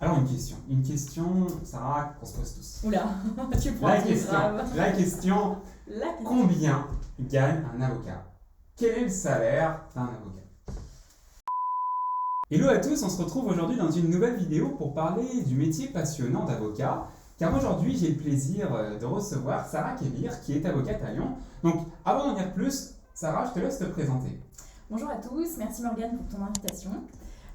Alors une question, Sarah, qu'on se pose tous. Oula, tu prends La tout question, grave. la question, La question. combien gagne un avocat? Quel est le salaire d'un avocat? Hello à tous, on se retrouve aujourd'hui dans une nouvelle vidéo pour parler du métier passionnant d'avocat. Car aujourd'hui, j'ai le plaisir de recevoir Sarah Kébir, qui est avocate à Lyon. Donc, avant d'en dire plus, Sarah, je te laisse te présenter. Bonjour à tous, merci Morgane pour ton invitation.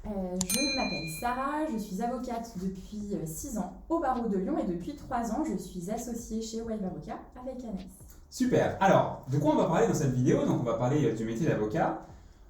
Je m'appelle Sarah, je suis avocate depuis 6 ans au barreau de Lyon et depuis 3 ans, je suis associée chez Wave Avocat avec Anaïs. Super. Alors, de quoi on va parler dans cette vidéo? Donc, on va parler du métier d'avocat.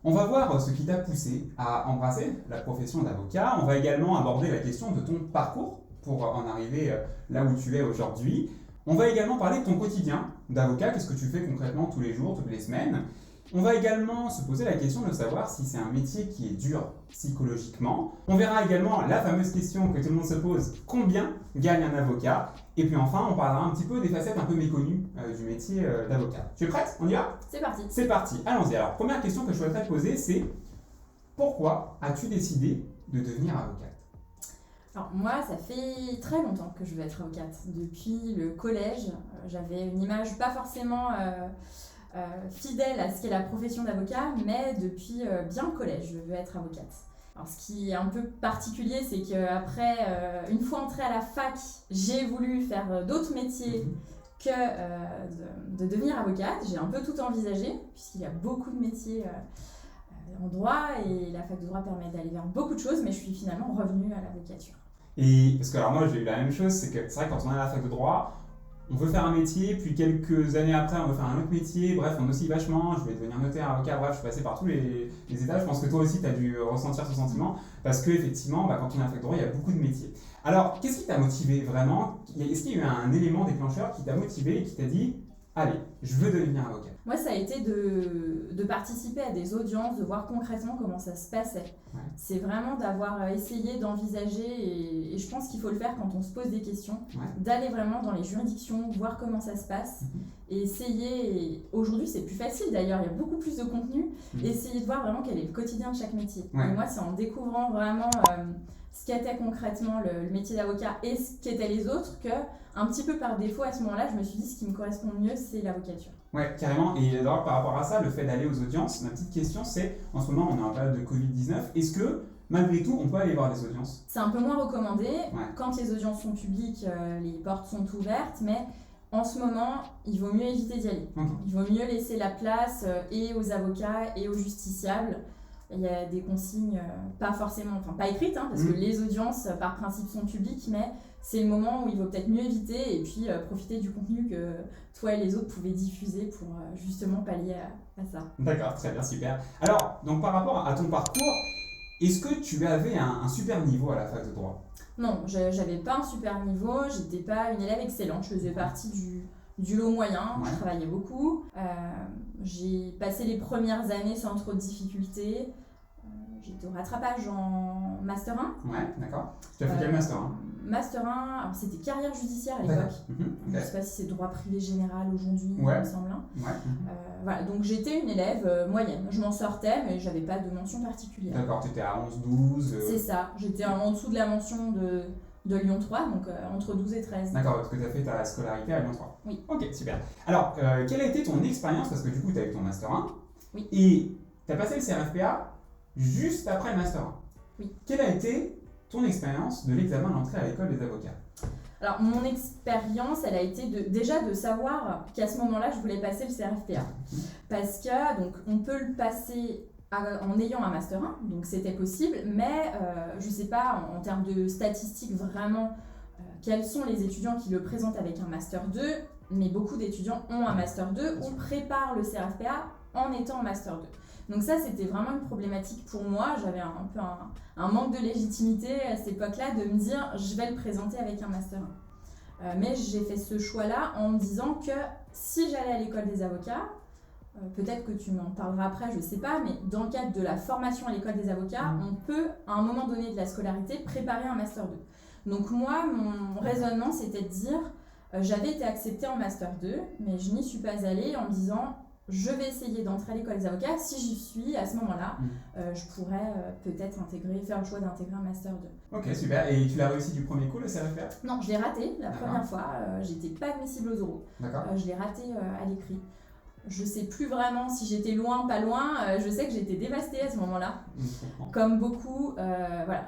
On va voir ce qui t'a poussé à embrasser la profession d'avocat. On va également aborder la question de ton parcours pour en arriver là où tu es aujourd'hui. On va également parler de ton quotidien d'avocat. Qu'est-ce que tu fais concrètement tous les jours, toutes les semaines? On va également se poser la question de savoir si c'est un métier qui est dur psychologiquement. On verra également la fameuse question que tout le monde se pose, combien gagne un avocat? Et puis enfin, on parlera un petit peu des facettes un peu méconnues du métier d'avocat. Tu es prête? On y va? C'est parti. C'est parti, allons-y. Alors, première question que je souhaiterais poser, c'est pourquoi as-tu décidé de devenir avocate? Alors moi, ça fait très longtemps que je veux être avocate. Depuis le collège, j'avais une image pas forcément fidèle à ce qu'est la profession d'avocat, mais depuis bien le collège, je veux être avocate. Alors ce qui est un peu particulier, c'est qu'après, une fois entrée à la fac, j'ai voulu faire d'autres métiers que de devenir avocate. J'ai un peu tout envisagé, puisqu'il y a beaucoup de métiers en droit, et la fac de droit permet d'aller vers beaucoup de choses, mais je suis finalement revenue à l'avocature. Et parce que alors moi j'ai eu la même chose, c'est que c'est vrai que quand on est à la fac de droit, on veut faire un métier, puis quelques années après on veut faire un autre métier, bref on oscille vachement, je vais devenir notaire, avocat, bref je suis passé par tous les états, je pense que toi aussi tu as dû ressentir ce sentiment, parce qu'effectivement quand on est à la fac de droit il y a beaucoup de métiers. Alors qu'est-ce qui t'a motivé vraiment? Est-ce qu'il y a eu un élément déclencheur qui t'a motivé et qui t'a dit allez, je veux devenir avocat? Moi, ça a été de participer à des audiences, de voir concrètement comment ça se passait. Ouais. C'est vraiment d'avoir essayé d'envisager, et je pense qu'il faut le faire quand on se pose des questions, d'aller vraiment dans les juridictions, voir comment ça se passe, et essayer, et aujourd'hui c'est plus facile d'ailleurs, il y a beaucoup plus de contenu, essayer de voir vraiment quel est le quotidien de chaque métier. Ouais. Et moi, c'est en découvrant vraiment ce qu'était concrètement le métier d'avocat et ce qu'étaient les autres que, un petit peu par défaut, à ce moment-là, je me suis dit ce qui me correspond le mieux, c'est l'avocature. Ouais, carrément. Et d'ailleurs, par rapport à ça, le fait d'aller aux audiences, ma petite question c'est, en ce moment on est en période de Covid-19, est-ce que malgré tout on peut aller voir des audiences? C'est un peu moins recommandé. Quand les audiences sont publiques, les portes sont ouvertes, mais en ce moment, il vaut mieux éviter d'y aller. Okay. Il vaut mieux laisser la place et aux avocats et aux justiciables. Il y a des consignes pas forcément, enfin pas écrites, parce que les audiences par principe sont publiques, mais c'est le moment où il vaut peut-être mieux éviter et puis profiter du contenu que toi et les autres pouvaient diffuser pour justement pallier à ça. D'accord, très bien, super. Alors, donc par rapport à ton parcours, est-ce que tu avais un super niveau à la fac de droit? Non, j'avais pas un super niveau, j'étais pas une élève excellente, je faisais partie du lot moyen, je travaillais beaucoup. J'ai passé les premières années sans trop de difficultés. J'étais au rattrapage en Master 1. Ouais, d'accord. Tu as fait quel Master 1? Master 1, alors c'était carrière judiciaire à l'époque. Je ne sais pas si c'est droit privé général aujourd'hui, il me semble. Voilà, donc j'étais une élève moyenne. Je m'en sortais, mais j'avais pas de mention particulière. D'accord, tu étais à 11-12 C'est ça, j'étais en dessous de la mention de Lyon 3, donc entre 12 et 13. D'accord, parce que tu as fait ta scolarité à Lyon 3. Oui. Ok, super. Alors, quelle a été ton expérience? Parce que du coup, tu as eu ton Master 1. Oui. Et tu as passé le CRFPA juste après le Master 1. Oui. Quelle a été ton expérience de l'examen d'entrée à l'école des avocats? Alors, mon expérience, elle a été déjà de savoir qu'à ce moment-là, je voulais passer le CRFPA. Parce que, donc, on peut le passer en ayant un Master 1, donc c'était possible, mais je ne sais pas en termes de statistiques vraiment quels sont les étudiants qui le présentent avec un Master 2, mais beaucoup d'étudiants ont un Master 2 ou préparent le CRFPA en étant en Master 2. Donc ça, c'était vraiment une problématique pour moi. J'avais un peu un manque de légitimité à cette époque-là de me dire je vais le présenter avec un Master 1. Mais j'ai fait ce choix-là en me disant que si j'allais à l'école des avocats, peut-être que tu m'en parleras après, je ne sais pas, mais dans le cadre de la formation à l'école des avocats, on peut, à un moment donné de la scolarité, préparer un Master 2. Donc moi, mon raisonnement, c'était de dire, j'avais été acceptée en Master 2, mais je n'y suis pas allée en me disant, je vais essayer d'entrer à l'école des avocats. Si j'y suis, à ce moment-là, je pourrais peut-être faire le choix d'intégrer un Master 2. Ok, super. Et tu l'as réussi du premier coup, le CRFPA? Non, je l'ai raté la D'accord. première fois. J'étais pas admissible aux oraux. D'accord. Je l'ai raté à l'écrit. Je sais plus vraiment si j'étais loin, pas loin. Je sais que j'étais dévastée à ce moment-là. Je comprends. Comme beaucoup, voilà,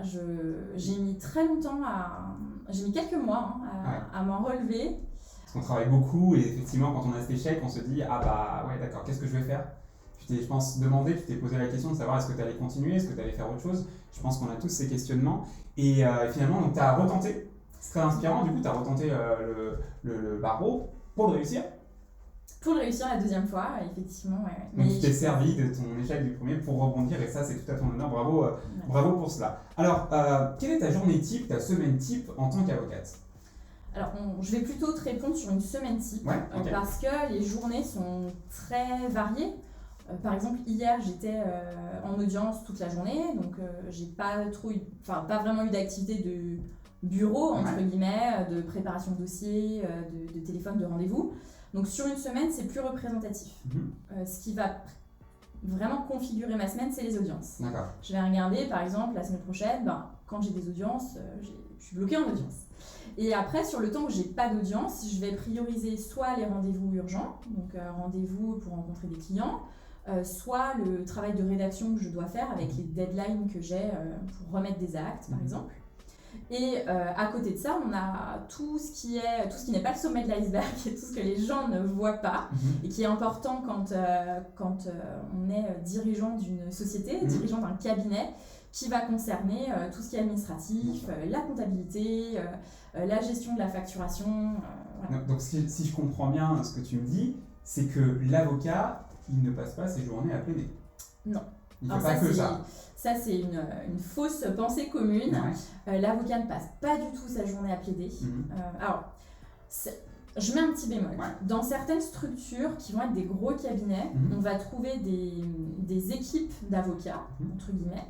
j'ai mis très longtemps j'ai mis quelques mois à m'en relever. Parce qu'on travaille beaucoup et effectivement, quand on a cet échec, on se dit ah bah ouais, d'accord, qu'est-ce que je vais faire? Tu t'es, je pense, demandé, tu t'es posé la question de savoir est-ce que tu allais continuer, est-ce que tu allais faire autre chose. Je pense qu'on a tous ces questionnements. Et finalement, donc tu as retenté. C'est très inspirant, du coup, tu as retenté le barreau pour le réussir. Pour le réussir la deuxième fois, effectivement. Ouais. Donc tu t'es servi de ton échec du premier pour rebondir et ça c'est tout à ton honneur, bravo, bravo pour cela. Alors, quelle est ta journée type, ta semaine type en tant qu'avocate? Alors, je vais plutôt te répondre sur une semaine type, okay. Parce que les journées sont très variées. Par exemple, hier j'étais en audience toute la journée, donc j'ai pas vraiment eu d'activité de bureau, entre guillemets, de préparation de dossier, de téléphone, de rendez-vous. Donc sur une semaine, c'est plus représentatif. Ce qui va vraiment configurer ma semaine, c'est les audiences. D'accord. Je vais regarder, par exemple, la semaine prochaine, quand j'ai des audiences, je suis bloquée en audience. Et après, sur le temps où j'ai pas d'audience, je vais prioriser soit les rendez-vous urgents, donc rendez-vous pour rencontrer des clients, soit le travail de rédaction que je dois faire avec les deadlines que j'ai pour remettre des actes, par exemple. Et à côté de ça, on a tout ce qui n'est pas le sommet de l'iceberg, et tout ce que les gens ne voient pas, et qui est important quand on est dirigeant d'une société, dirigeant d'un cabinet, qui va concerner tout ce qui est administratif, la comptabilité, la gestion de la facturation. Voilà. Donc si je comprends bien ce que tu me dis, c'est que l'avocat, il ne passe pas ses journées à plaider. Non. Il ne fait pas que ça. Ça, c'est une fausse pensée commune. L'avocat ne passe pas du tout sa journée à plaider. Je mets un petit bémol. Dans certaines structures qui vont être des gros cabinets, on va trouver des équipes d'avocats, entre guillemets,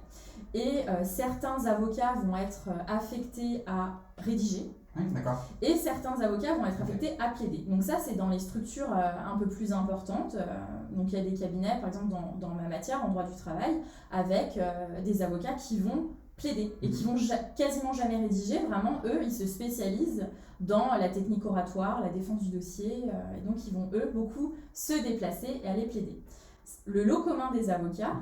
et certains avocats vont être affectés à rédiger. Et certains avocats vont être affectés à plaider. Donc ça, c'est dans les structures un peu plus importantes. Donc il y a des cabinets, par exemple dans ma matière, en droit du travail, avec des avocats qui vont plaider et qui vont quasiment jamais rédiger. Vraiment, eux, ils se spécialisent dans la technique oratoire, la défense du dossier. Et donc ils vont, eux, beaucoup se déplacer et aller plaider. Le lot commun des avocats,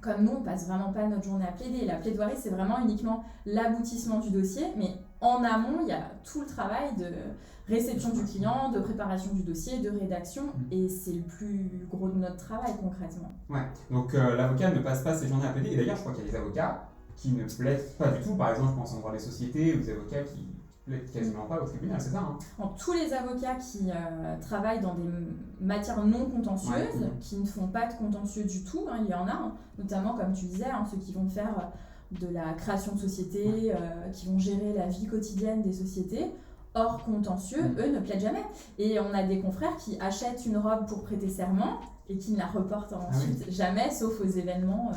comme nous, on passe vraiment pas notre journée à plaider. La plaidoirie, c'est vraiment uniquement l'aboutissement du dossier, mais en amont, il y a tout le travail de réception du client, de préparation du dossier, de rédaction, et c'est le plus gros de notre travail concrètement. Donc l'avocat ne passe pas ses journées à plaider, et d'ailleurs je crois qu'il y a des avocats qui ne plaident pas du tout, par exemple je pense en droit des sociétés, ou des avocats qui plaident quasiment pas au tribunal, c'est ça Tous les avocats qui travaillent dans des matières non contentieuses, qui ne font pas de contentieux du tout, il y en a, notamment comme tu disais, ceux qui vont faire de la création de sociétés, qui vont gérer la vie quotidienne des sociétés, hors contentieux, eux ne plaident jamais. Et on a des confrères qui achètent une robe pour prêter serment et qui ne la reportent ensuite jamais, sauf aux événements.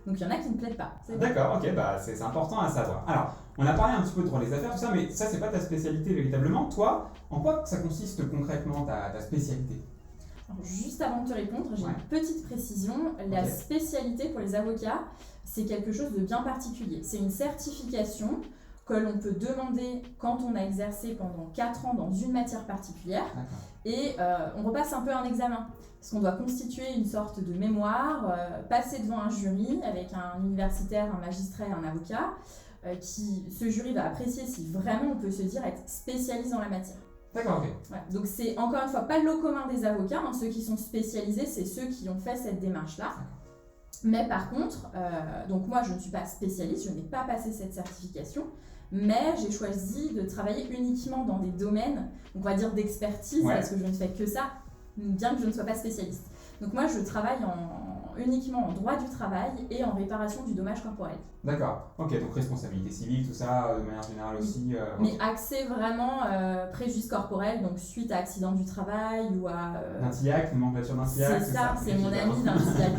Donc il y en a qui ne plaident pas. D'accord, ok, c'est important à savoir. Alors, on a parlé un petit peu de droit des affaires, tout ça, mais ça, c'est pas ta spécialité véritablement. Toi, en quoi ça consiste concrètement ta spécialité? Alors, juste avant de te répondre, j'ai une petite précision. La spécialité pour les avocats, c'est quelque chose de bien particulier. C'est une certification que l'on peut demander quand on a exercé pendant 4 ans dans une matière particulière. Et on repasse un peu un examen. Parce qu'on doit constituer une sorte de mémoire, passer devant un jury avec un universitaire, un magistrat et un avocat. Ce jury va apprécier si vraiment on peut se dire être spécialiste dans la matière. D'accord, ok. Donc c'est encore une fois pas le lot commun des avocats, ceux qui sont spécialisés, c'est ceux qui ont fait cette démarche-là. Mais par contre, donc moi je ne suis pas spécialiste, je n'ai pas passé cette certification, mais j'ai choisi de travailler uniquement dans des domaines, on va dire d'expertise, parce que je ne fais que ça, bien que je ne sois pas spécialiste. Donc moi je travaille uniquement en droit du travail et en réparation du dommage corporel. D'accord, ok, donc responsabilité civile, tout ça, de manière générale aussi. Mais axé vraiment préjudice corporel, donc suite à accident du travail ou à... Un TIAC, nomenclature d'un TIAC. C'est ça, c'est mon ami d'un TIAC.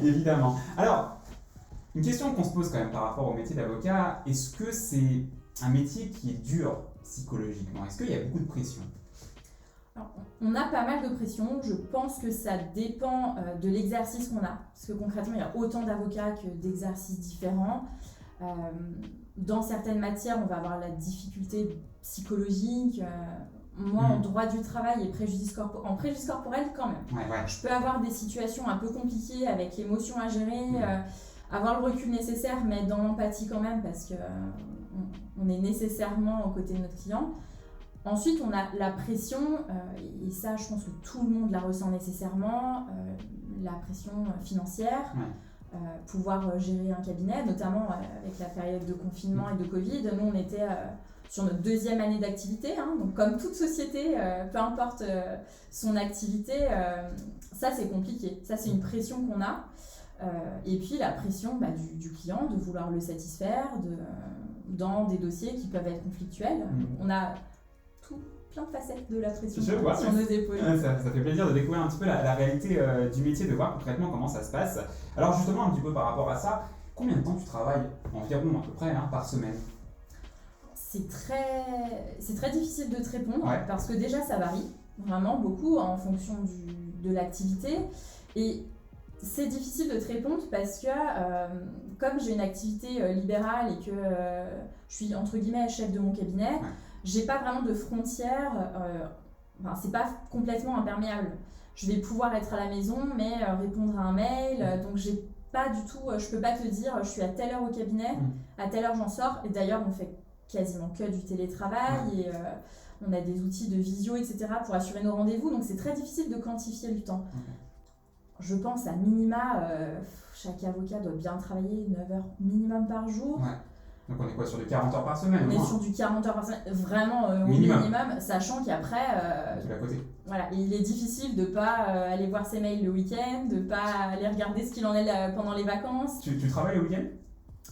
Évidemment. Alors, une question qu'on se pose quand même par rapport au métier d'avocat, est-ce que c'est un métier qui est dur psychologiquement? Est-ce qu'il y a beaucoup de pression? Alors, on a pas mal de pression. Je pense que ça dépend de l'exercice qu'on a. Parce que concrètement, il y a autant d'avocats que d'exercices différents. Dans certaines matières, on va avoir la difficulté psychologique. Moi, en droit du travail et en préjudice corporel, quand même. Ouais. Je peux avoir des situations un peu compliquées avec l'émotion à gérer, avoir le recul nécessaire, mais dans l'empathie quand même, parce que on est nécessairement aux côtés de notre client. Ensuite, on a la pression, et ça, je pense que tout le monde la ressent nécessairement, la pression financière. Pouvoir gérer un cabinet, notamment avec la période de confinement et de Covid. Nous, on était sur notre 2e année d'activité, donc comme toute société, peu importe son activité, ça c'est compliqué, ça c'est une pression qu'on a. Et puis la pression du client, de vouloir le satisfaire dans des dossiers qui peuvent être conflictuels. On a plein de facettes de la pression sur nos épaules. Ça fait plaisir de découvrir un petit peu la réalité du métier, de voir concrètement comment ça se passe. Alors justement, un petit peu par rapport à ça, combien de temps tu travailles environ à peu près par semaine? C'est très difficile de te répondre parce que déjà ça varie vraiment beaucoup en fonction de l'activité. Et c'est difficile de te répondre parce que comme j'ai une activité libérale et que je suis entre guillemets chef de mon cabinet, j'ai pas vraiment de frontières, c'est pas complètement imperméable. Je vais pouvoir être à la maison mais répondre à un mail, donc j'ai pas du tout, je peux pas te dire je suis à telle heure au cabinet, à telle heure j'en sors, et d'ailleurs on fait quasiment que du télétravail et on a des outils de visio, etc. pour assurer nos rendez-vous, donc c'est très difficile de quantifier le temps. Je pense à minima, chaque avocat doit bien travailler 9 heures minimum par jour. Donc on est quoi, sur du 40 heures par semaine? On est sur du 40 heures par semaine, vraiment au minimum, sachant qu'après, tout à côté. Voilà, il est difficile de ne pas aller voir ses mails le week-end, de ne pas aller regarder ce qu'il en est pendant les vacances. Tu travailles le week-end?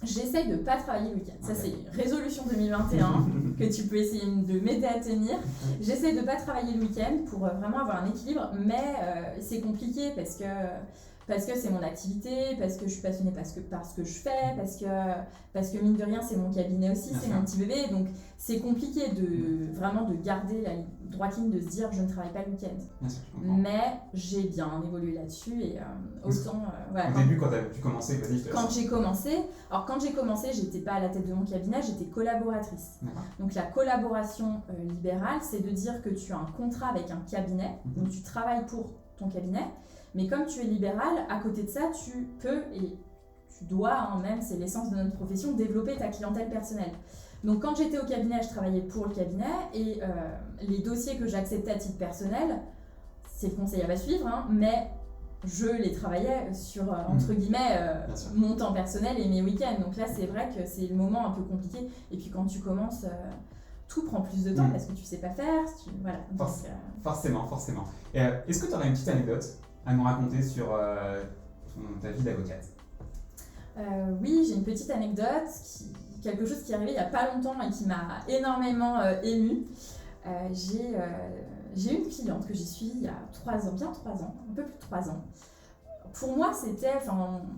J'essaye de ne pas travailler le week-end. Ça, c'est résolution 2021 que tu peux essayer de m'aider à tenir. J'essaie de ne pas travailler le week-end pour vraiment avoir un équilibre, mais c'est compliqué parce que c'est mon activité, parce que je suis passionnée par ce que je fais, parce que mine de rien, c'est mon cabinet aussi, c'est mon petit bébé. Donc, c'est compliqué vraiment de garder la droite ligne, de se dire je ne travaille pas le week-end. Mais j'ai bien évolué là-dessus et autant... Au début, quand tu commençais, vas-y. Quand j'ai commencé, j'étais pas à la tête de mon cabinet, j'étais collaboratrice. Donc la collaboration libérale, c'est de dire que tu as un contrat avec un cabinet, donc tu travailles pour ton cabinet, mais comme tu es libéral, à côté de ça, tu peux et tu dois, même c'est l'essence de notre profession, développer ta clientèle personnelle. Donc quand j'étais au cabinet, je travaillais pour le cabinet et les dossiers que j'acceptais à titre personnel, c'est le conseil à suivre, mais je les travaillais sur, entre guillemets, mon temps personnel et mes week-ends. Donc là, c'est vrai que c'est le moment un peu compliqué. Et puis quand tu commences, tout prend plus de temps parce que tu sais pas faire. Voilà. Donc, forcément. Est-ce que tu aurais une petite anecdote à nous raconter sur ta vie d'avocate? Oui, j'ai une petite anecdote, quelque chose qui est arrivé il n'y a pas longtemps et qui m'a énormément émue. J'ai une cliente que j'ai suivie il y a 3 ans, bien 3 ans, un peu plus de 3 ans. Pour moi,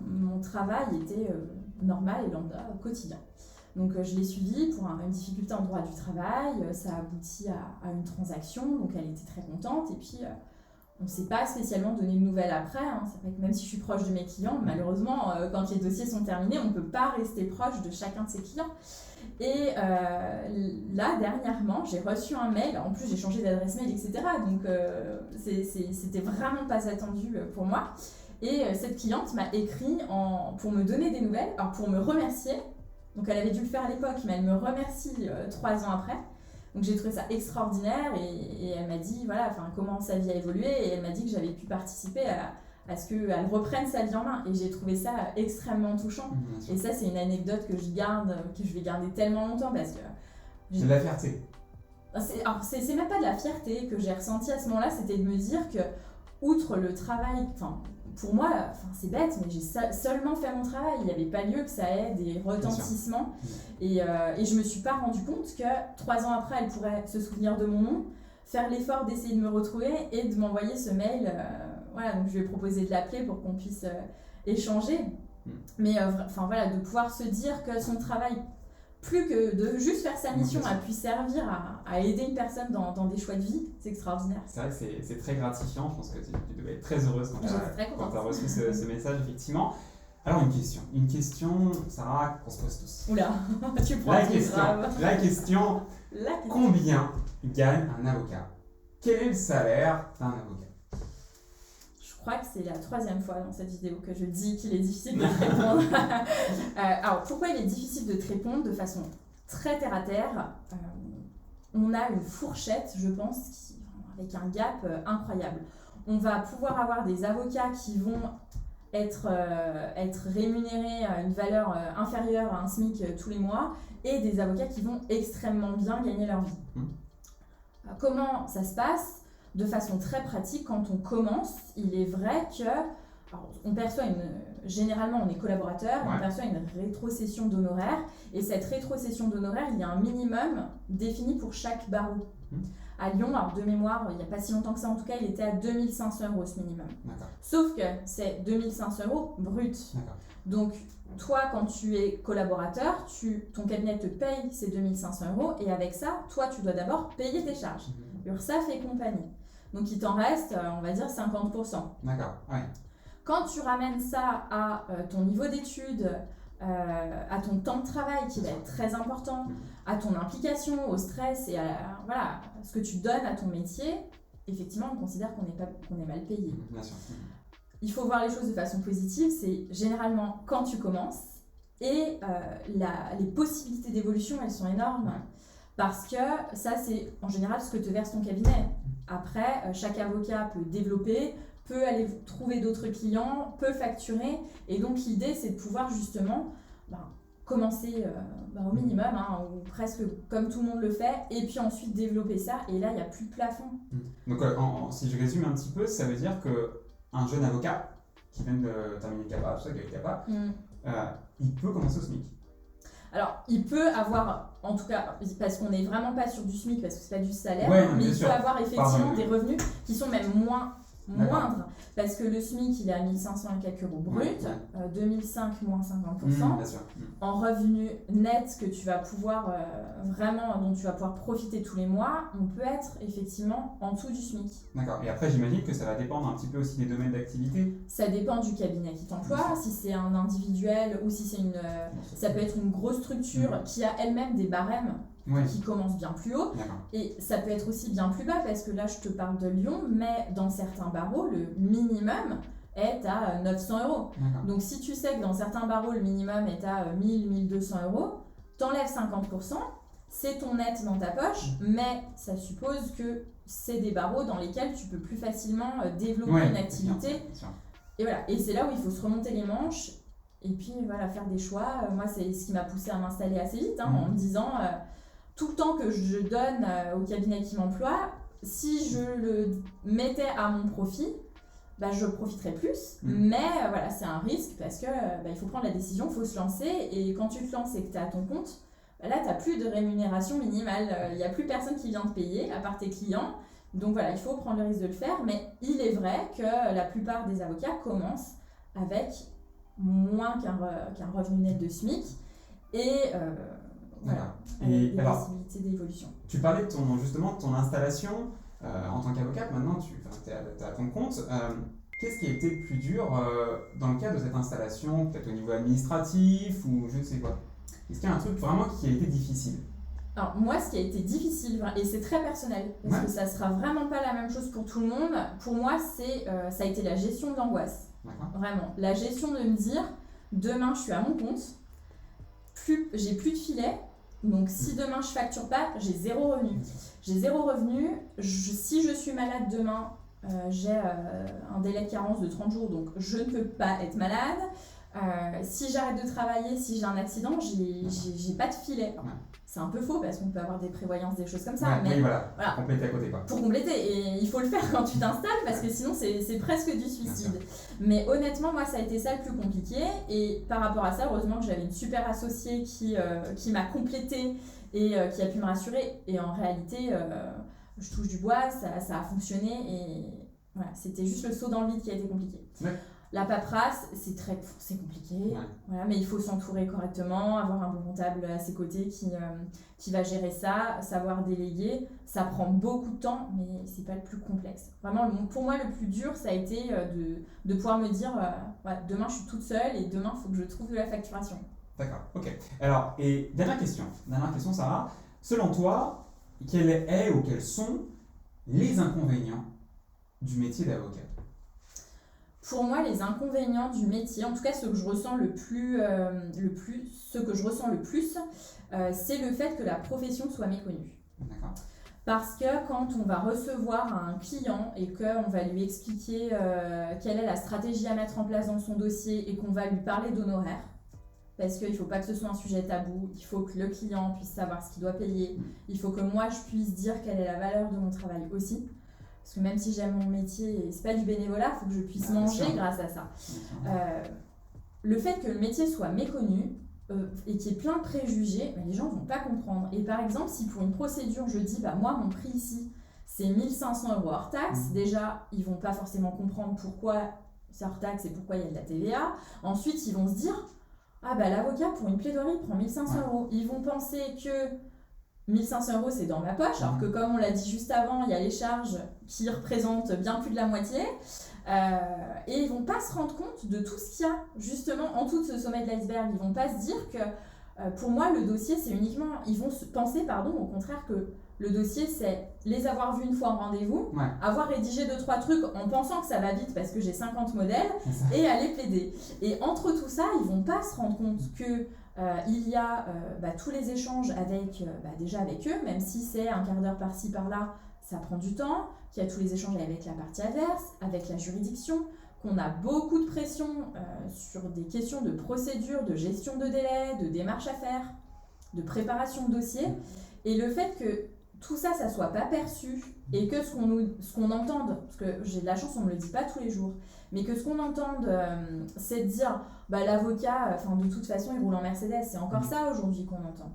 mon travail était normal et lambda, quotidien. Donc je l'ai suivie pour une difficulté en droit du travail, ça a abouti à une transaction, donc elle était très contente et puis on ne s'est pas spécialement donné de nouvelles après. C'est vrai que même si je suis proche de mes clients, malheureusement, quand les dossiers sont terminés, on ne peut pas rester proche de chacun de ses clients. Et là, dernièrement, j'ai reçu un mail, en plus j'ai changé d'adresse mail, etc. Donc c'était vraiment pas attendu pour moi. Et cette cliente m'a écrit pour me donner des nouvelles, alors pour me remercier. Donc elle avait dû le faire à l'époque, mais elle me remercie 3 ans après. Donc j'ai trouvé ça extraordinaire et elle m'a dit comment sa vie a évolué et elle m'a dit que j'avais pu participer à ce qu'elle reprenne sa vie en main et j'ai trouvé ça extrêmement touchant. Et ça c'est une anecdote que je vais garder tellement longtemps parce que... C'est de la fierté. C'est même pas de la fierté que j'ai ressentie à ce moment-là, c'était de me dire que outre le travail, pour moi, c'est bête, mais j'ai seulement fait mon travail. Il n'y avait pas lieu que ça ait des retentissements. Et je ne me suis pas rendu compte que 3 ans après, elle pourrait se souvenir de mon nom, faire l'effort d'essayer de me retrouver et de m'envoyer ce mail. Donc je lui ai proposé de l'appeler pour qu'on puisse échanger. Mais de pouvoir se dire que son travail plus que de juste faire sa mission, a pu servir à aider une personne dans des choix de vie, c'est extraordinaire. C'est vrai que c'est très gratifiant. Je pense que tu devais être très heureuse quand tu as reçu ce message, effectivement. Alors, une question, Sarah, qu'on se pose tous. Oula, tu prends la question, combien gagne un avocat? Quel est le salaire d'un avocat? Je crois que c'est la 3e fois dans cette vidéo que je dis qu'il est difficile de te répondre. Alors, pourquoi il est difficile de te répondre de façon très terre-à-terre? On a une fourchette, je pense, avec un gap incroyable. On va pouvoir avoir des avocats qui vont être rémunérés à une valeur inférieure à un SMIC tous les mois et des avocats qui vont extrêmement bien gagner leur vie. Comment ça se passe? De façon très pratique, quand on commence, il est vrai que on perçoit généralement on est collaborateur, on perçoit une rétrocession d'honoraires, et cette rétrocession d'honoraires, il y a un minimum défini pour chaque barreau. À Lyon, alors de mémoire, il n'y a pas si longtemps que ça en tout cas, il était à 2500 € ce minimum. Sauf que c'est 2500 € brut. Donc toi, quand tu es collaborateur, ton cabinet te paye ces 2500 € et avec ça, toi, tu dois d'abord payer tes charges. URSSAF et compagnie. Donc il t'en reste, on va dire, 50%. D'accord, ouais. Quand tu ramènes ça à ton niveau d'études, à ton temps de travail qui va être très important, à ton implication, au stress et à ce que tu donnes à ton métier, effectivement, on considère qu'on est mal payé. Bien sûr. Il faut voir les choses de façon positive, c'est généralement quand tu commences et les possibilités d'évolution, elles sont énormes. Parce que ça, c'est en général ce que te verse ton cabinet. Après, chaque avocat peut développer, peut aller trouver d'autres clients, peut facturer. Et donc, l'idée, c'est de pouvoir justement commencer au minimum, ou presque comme tout le monde le fait, et puis ensuite développer ça. Et là, il n'y a plus de plafond. Donc, si je résume un petit peu, ça veut dire qu'un jeune avocat qui vient de terminer le CAPA, tout ça, qui a le CAPA, il peut commencer au SMIC. Alors, il peut avoir, en tout cas, parce qu'on n'est vraiment pas sur du SMIC, parce que c'est pas du salaire, mais il peut avoir effectivement des revenus qui sont même moindres, parce que le SMIC, il est à 1500 et quelques euros brut, 2005 moins 50%. En revenu net que tu vas pouvoir dont tu vas pouvoir profiter tous les mois, on peut être effectivement en dessous du SMIC. D'accord, et après j'imagine que ça va dépendre un petit peu aussi des domaines d'activité. Ça dépend du cabinet qui t'emploie, si c'est un individuel ou si c'est ça peut être une grosse structure qui a elle-même des barèmes qui commencent bien plus haut. Et ça peut être aussi bien plus bas, parce que là je te parle de Lyon, mais dans certains barreaux, le minimum est à 900 €. Donc si tu sais que dans certains barreaux, le minimum est à 1000-1200 €, t'enlèves 50%, c'est ton net dans ta poche, mais ça suppose que c'est des barreaux dans lesquels tu peux plus facilement développer une activité. Et voilà, et c'est là où il faut se remonter les manches, et puis faire des choix. Moi, c'est ce qui m'a poussée à m'installer assez vite, en me disant... tout le temps que je donne au cabinet qui m'emploie, si je le mettais à mon profit, je profiterais plus. Mais c'est un risque parce que il faut prendre la décision, il faut se lancer. Et quand tu te lances et que tu es à ton compte, là, tu n'as plus de rémunération minimale. Il n'y a plus personne qui vient te payer, à part tes clients. Donc il faut prendre le risque de le faire. Mais il est vrai que la plupart des avocats commencent avec moins qu'un revenu net de SMIC. Et... et alors, possibilités d'évolution. Tu parlais justement de ton installation en tant qu'avocate. Maintenant, tu es à ton compte. Qu'est-ce qui a été le plus dur dans le cadre de cette installation, peut-être au niveau administratif ou je ne sais quoi? Est-ce qu'il y a un truc vraiment qui a été difficile? Alors moi, ce qui a été difficile, et c'est très personnel, parce que ça sera vraiment pas la même chose pour tout le monde, pour moi, ça a été la gestion de l'angoisse. Vraiment, la gestion de me dire, demain, je suis à mon compte, j'ai plus de filet. Donc si demain je facture pas, j'ai zéro revenu. Si je suis malade demain, j'ai un délai de carence de 30 jours, donc je ne peux pas être malade. Si j'arrête de travailler, si j'ai un accident, j'ai pas de filet. C'est un peu faux parce qu'on peut avoir des prévoyances, des choses comme ça. Mais voilà. Compléter à côté, quoi. Pour compléter, et il faut le faire quand tu t'installes parce que sinon c'est presque du suicide. Mais honnêtement, moi ça a été ça le plus compliqué. Et par rapport à ça, heureusement que j'avais une super associée qui m'a complété et qui a pu me rassurer. Et en réalité, je touche du bois, ça a fonctionné et voilà, c'était juste le saut dans le vide qui a été compliqué. La paperasse, c'est compliqué, voilà, mais il faut s'entourer correctement, avoir un bon comptable à ses côtés qui va gérer ça, savoir déléguer. Ça prend beaucoup de temps, mais c'est pas le plus complexe. Vraiment, pour moi, le plus dur, ça a été de pouvoir me dire, demain je suis toute seule et demain il faut que je trouve de la facturation. D'accord, ok. Alors, et dernière question Sarah, selon toi, quels sont les inconvénients du métier d'avocat? Pour moi, les inconvénients du métier, en tout cas ce que je ressens le plus, c'est le fait que la profession soit méconnue. D'accord. Parce que quand on va recevoir un client et qu'on va lui expliquer quelle est la stratégie à mettre en place dans son dossier et qu'on va lui parler d'honoraires, parce qu'il ne faut pas que ce soit un sujet tabou, il faut que le client puisse savoir ce qu'il doit payer, il faut que moi je puisse dire quelle est la valeur de mon travail aussi. Parce que même si j'aime mon métier, et c'est pas du bénévolat, il faut que je puisse manger grâce à ça. Le fait que le métier soit méconnu et qu'il y ait plein de préjugés, les gens ne vont pas comprendre. Et par exemple, si pour une procédure, je dis, moi, mon prix ici, c'est 1 500 € hors taxe, déjà, ils ne vont pas forcément comprendre pourquoi c'est hors taxe et pourquoi il y a de la TVA. Ensuite, ils vont se dire, l'avocat, pour une plaidoirie, prend 1 500 €. Ils vont penser que 1 500 € c'est dans ma poche, alors que comme on l'a dit juste avant, il y a les charges qui représentent bien plus de la moitié. Et ils ne vont pas se rendre compte de tout ce qu'il y a justement en dessous de ce sommet de l'iceberg. Ils ne vont pas se dire que pour moi le dossier c'est uniquement, ils vont penser au contraire que le dossier c'est les avoir vus une fois en rendez-vous, avoir rédigé 2-3 trucs en pensant que ça va vite parce que j'ai 50 modèles et aller plaider. Et entre tout ça, ils ne vont pas se rendre compte que il y a tous les échanges déjà avec eux, même si c'est un quart d'heure par-ci par-là, ça prend du temps, qu'il y a tous les échanges avec la partie adverse, avec la juridiction, qu'on a beaucoup de pression sur des questions de procédure, de gestion de délai, de démarches à faire, de préparation de dossier. Et le fait que tout ça, ça soit pas perçu et que ce qu'on entende, parce que j'ai de la chance, on ne me le dit pas tous les jours, mais que ce qu'on entende, c'est de dire l'avocat, de toute façon, il roule en Mercedes. C'est encore ça aujourd'hui qu'on entend.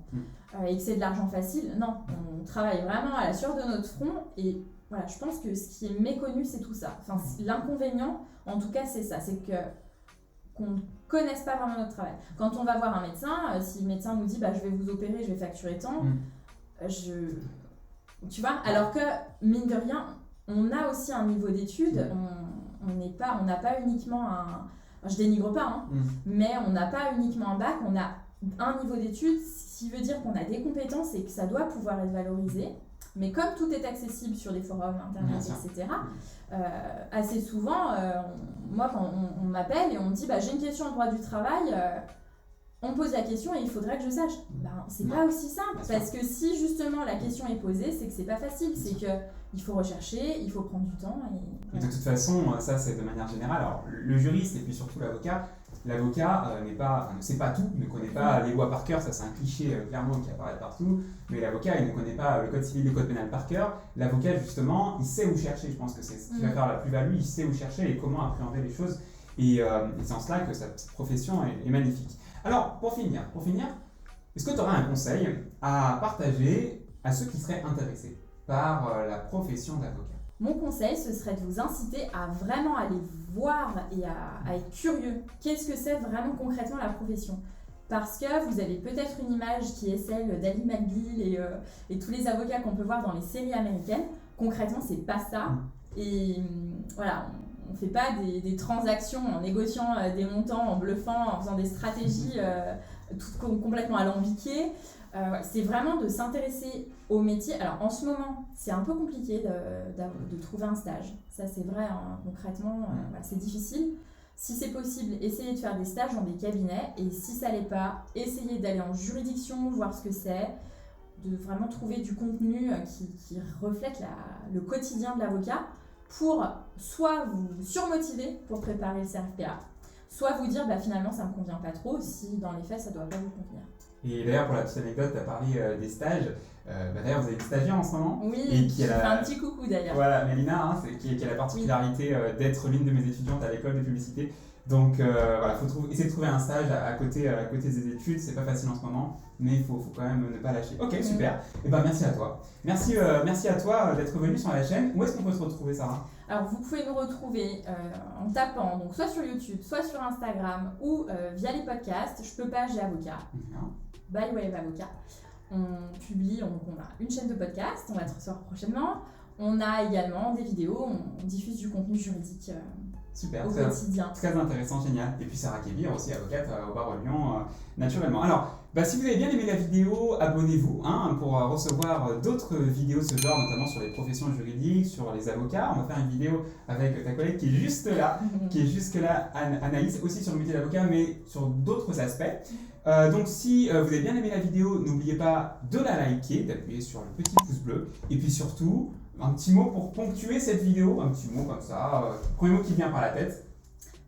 Et que c'est de l'argent facile. Non, on travaille vraiment à la sueur de notre front. Et voilà, je pense que ce qui est méconnu, c'est tout ça. L'inconvénient, en tout cas, c'est ça. C'est qu'on ne connaisse pas vraiment notre travail. Quand on va voir un médecin, si le médecin nous dit je vais vous opérer, je vais facturer tant, tu vois, alors que, mine de rien, on a aussi un niveau d'études. On n'a pas uniquement je dénigre pas, mais on n'a pas uniquement un bac, on a un niveau d'études, ce qui veut dire qu'on a des compétences et que ça doit pouvoir être valorisé. Mais comme tout est accessible sur les forums internet, etc., assez souvent, moi quand on m'appelle et on me dit j'ai une question en droit du travail, on me pose la question et il faudrait que je sache. C'est pas aussi simple, parce que si justement la question est posée, c'est que c'est pas facile, c'est que il faut rechercher, il faut prendre du temps. Et de toute façon, ça c'est de manière générale. Alors, le juriste et puis surtout l'avocat ne sait pas tout, ne connaît pas les lois par cœur, ça c'est un cliché clairement qui apparaît partout, mais l'avocat il ne connaît pas le code civil et le code pénal par cœur. L'avocat justement, il sait où chercher, je pense que c'est ce qui va faire la plus-value, il sait où chercher et comment appréhender les choses, et c'est en cela que cette profession est magnifique. Alors, pour finir, est-ce que tu auras un conseil à partager à ceux qui seraient intéressés par la profession d'avocat? Mon conseil, ce serait de vous inciter à vraiment aller voir et à être curieux. Qu'est-ce que c'est vraiment concrètement la profession? Parce que vous avez peut-être une image qui est celle d'Ali McBeal et tous les avocats qu'on peut voir dans les séries américaines. Concrètement, c'est pas ça. Et voilà, on ne fait pas des transactions en négociant des montants, en bluffant, en faisant des stratégies toutes complètement alambiquées. C'est vraiment de s'intéresser au métier. Alors en ce moment, c'est un peu compliqué de trouver un stage. Ça c'est vrai, concrètement, c'est difficile. Si c'est possible, essayez de faire des stages dans des cabinets. Et si ça l'est pas, essayez d'aller en juridiction, voir ce que c'est, de vraiment trouver du contenu qui reflète le quotidien de l'avocat, pour soit vous surmotiver pour préparer le CRFPA, soit vous dire finalement ça ne me convient pas trop, si dans les faits ça ne doit pas vous convenir. Et d'ailleurs, pour la petite anecdote, tu as parlé des stages. D'ailleurs, vous avez une stagiaire en ce moment. Oui, et qui fait un petit coucou d'ailleurs. Voilà, Mélina, qui a la particularité d'être l'une de mes étudiantes à l'école de publicité. Donc voilà, essayer de trouver un stage à côté des études, c'est pas facile en ce moment, mais il faut quand même ne pas lâcher. Ok, super. Et ben merci à toi. Merci à toi d'être venu sur la chaîne. Où est-ce qu'on peut se retrouver, Sarah? Alors vous pouvez nous retrouver en tapant donc soit sur YouTube, soit sur Instagram ou via les podcasts. Je peux pas, j'ai avocat. By Wave Avocat. On publie, donc on a une chaîne de podcast, on va te recevoir prochainement. On a également des vidéos, on diffuse du contenu juridique super, au quotidien. Très intéressant, génial. Et puis Sarah Kébir aussi, avocate au barreau de Lyon, naturellement. Alors, si vous avez bien aimé la vidéo, abonnez-vous pour recevoir d'autres vidéos de ce genre, notamment sur les professions juridiques, sur les avocats. On va faire une vidéo avec ta collègue qui est juste là, Anaïs, aussi sur le métier d'avocat, mais sur d'autres aspects. Donc si vous avez bien aimé la vidéo, n'oubliez pas de la liker, d'appuyer sur le petit pouce bleu, et puis surtout, un petit mot pour ponctuer cette vidéo, un petit mot comme ça, premier mot qui vient par la tête.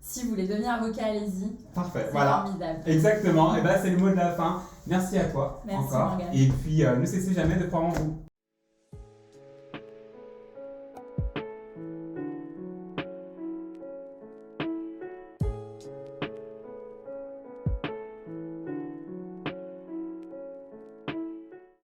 Si vous voulez devenir avocat, allez-y. Parfait, c'est voilà. formidable. Exactement, et c'est le mot de la fin. Merci à toi Merci encore. Morgane. Et puis ne cessez jamais de croire en vous.